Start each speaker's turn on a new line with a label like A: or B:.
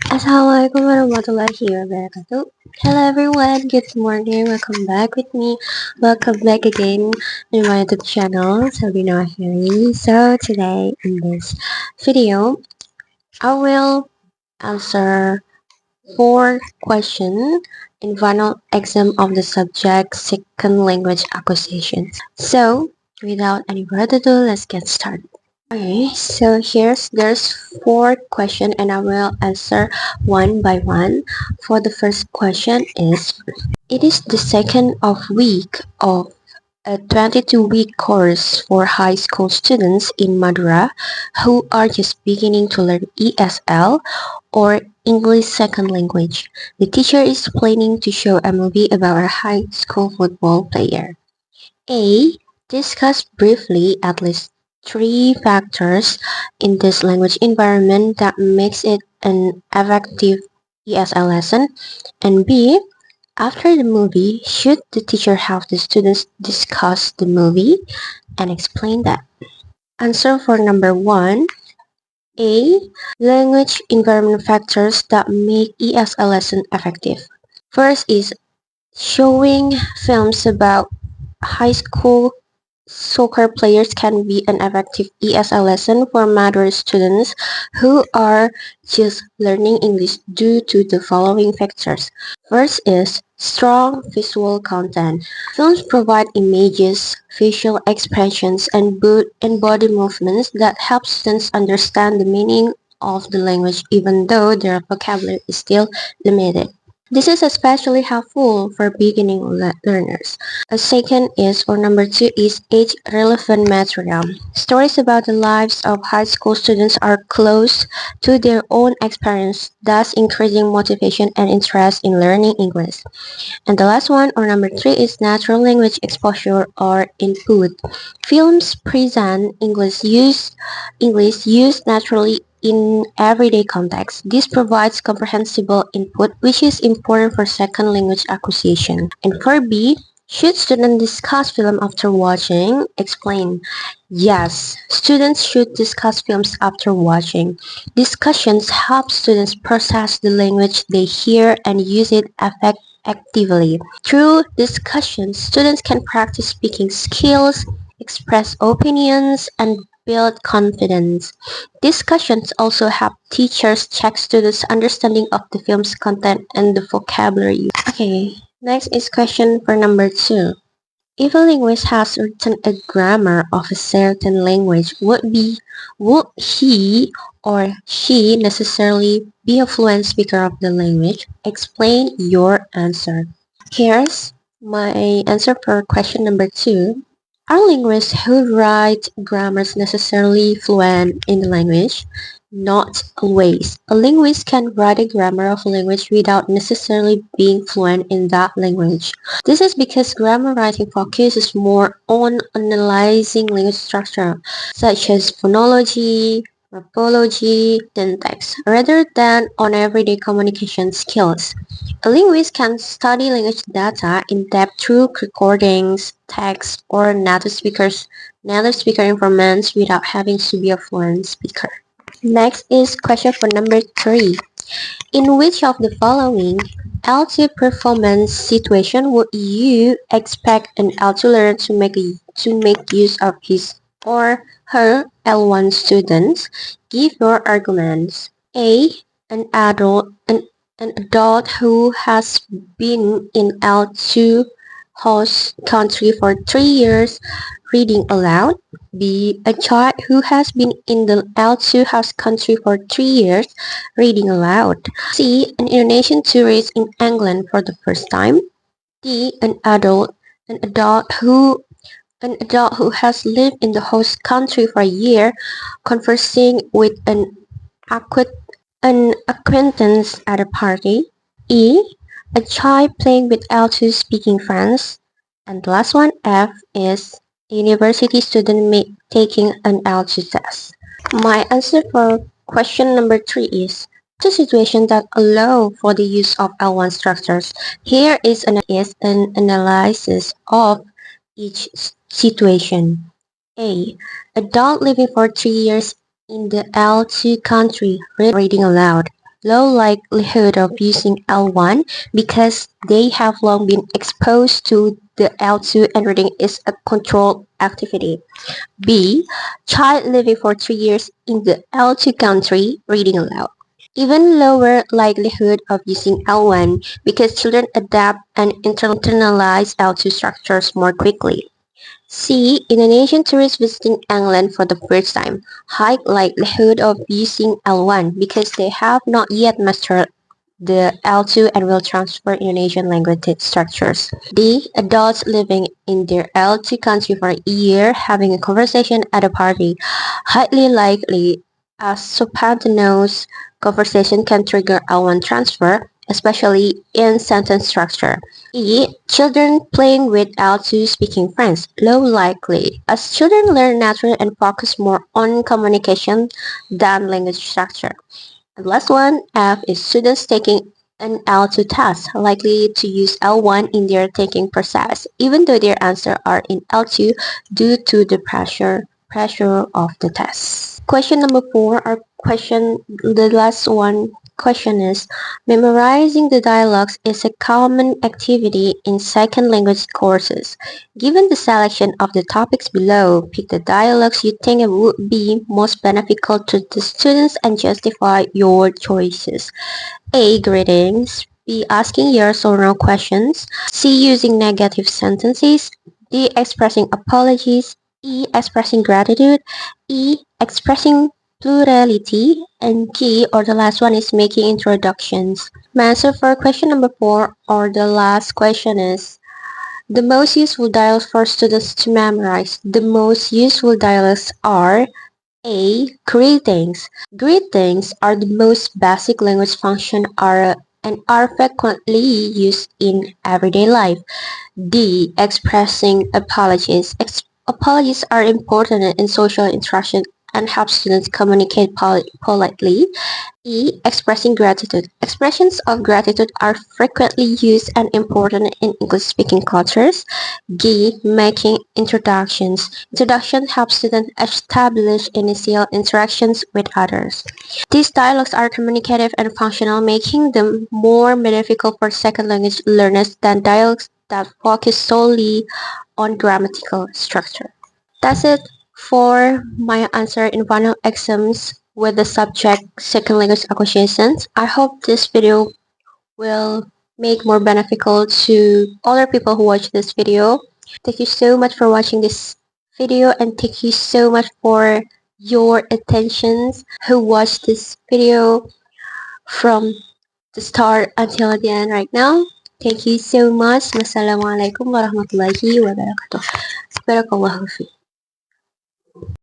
A: Assalamualaikum warahmatullahi wabarakatuh. Hello everyone, good morning. Welcome back with me. Welcome back again in my YouTube channel, Sabrina Mahiri. So today in this video, I will answer 4 questions in final exam of the subject second language acquisition. So without any further ado, let's get started. Okay, so there's 4 questions and I will answer one by one. For the first question is, it is the second of week of a 22-week course for high school students in Madura who are just beginning to learn ESL or English Second Language. The teacher is planning to show a movie about a high school football player. A. Discuss briefly at least 3 factors in this language environment that makes it an effective ESL lesson. And B. After the movie, should the teacher have the students discuss the movie and explain that? Answer for number 1. A. Language environment factors that make ESL lesson effective. First is showing films about high school soccer players can be an effective ESL lesson for Madura students who are just learning English due to the following factors. First is strong visual content. Films provide images, facial expressions, and body movements that help students understand the meaning of the language even though their vocabulary is still limited. This is especially helpful for beginning learners. A second is, or number 2 is age-relevant material. Stories about the lives of high school students are close to their own experience, thus increasing motivation and interest in learning English. And the last one, or number 3, is natural language exposure or input. Films present English used naturally in everyday context. This provides comprehensible input, which is important for second language acquisition. And for B, should students discuss film after watching? Explain. Yes, students should discuss films after watching. Discussions help students process the language they hear and use it actively. Through discussions, students can practice speaking skills, express opinions, and build confidence. Discussions also help teachers check students' understanding of the film's content and the vocabulary. Okay, next is question for number 2. If a linguist has written a grammar of a certain language, would he or she necessarily be a fluent speaker of the language? Explain your answer. Here's my answer for question number 2. Are linguists who write grammars necessarily fluent in the language? Not always. A linguist can write a grammar of a language without necessarily being fluent in that language. This is because grammar writing focuses more on analyzing language structure, such as phonology, morphology, syntax, rather than on everyday communication skills. A linguist can study language data in depth through recordings, text, or native speaker informants without having to be a fluent speaker. Next is question for number 3. In which of the following L2 performance situation would you expect an L2 learner to make use of his or her L1 students? Give your arguments. A. An adult who has been in L2 host country for 3 years reading aloud. B. A child who has been in the L2 host country for 3 years reading aloud. C. An Indonesian tourist in England for the first time. D. An adult who has lived in the host country for a year, conversing with an acquaintance at a party. E. A child playing with L2 speaking friends. And the last one, F, is a university student taking an L2 test. My answer for question number 3 is the situation that allow for the use of L1 structures. Here is an analysis of each situation. A. Adult living for 3 years in the L2 country reading aloud. low likelihood of using L1 because they have long been exposed to the L2 and reading is a controlled activity. B. Child living for 3 years in the L2 country reading aloud. Even lower likelihood of using L1 because children adapt and internalize L2 structures more quickly. C. Indonesian tourists visiting England for the first time. High likelihood of using L1 because they have not yet mastered the L2 and will transfer Indonesian language structures. D. Adults living in their L2 country for a year having a conversation at a party. Highly likely as spontaneous conversation can trigger L1 transfer, especially in sentence structure. E. Children playing with L2 speaking friends. Low likely, as children learn naturally and focus more on communication than language structure. And last one, F, is students taking an L2 test, likely to use L1 in their taking process, even though their answers are in L2 due to the pressure of the test. Question number 4, the last one question is, memorizing the dialogues is a common activity in second language courses. Given the selection of the topics below, pick the dialogues you think would be most beneficial to the students and justify your choices. A. Greetings. B. Asking yes or no questions. C. Using negative sentences. D. Expressing apologies. E. Expressing gratitude. E. Expressing plurality. And G, or the last one, is making introductions. My answer for question number 4, or the last question, is the most useful dialogues for students to memorize. The most useful dialogues are A. Greetings. Greetings are the most basic language function and are frequently used in everyday life. D. Expressing apologies. Apologies are important in social interaction and help students communicate politely. E. Expressing gratitude. Expressions of gratitude are frequently used and important in English-speaking cultures. G. Making introductions. Introduction helps students establish initial interactions with others. These dialogues are communicative and functional, making them more beneficial for second language learners than dialogues that focus solely on grammatical structure. That's it for my answer in final exams with the subject second language acquisitions. I hope this video will make more beneficial to other people who watch this video. Thank you so much for watching this video and thank you so much for your attentions who watched this video from the start until the end right now. Thank you so much. Wassalamualaikum warahmatullahi wabarakatuh. Barakallahu fi.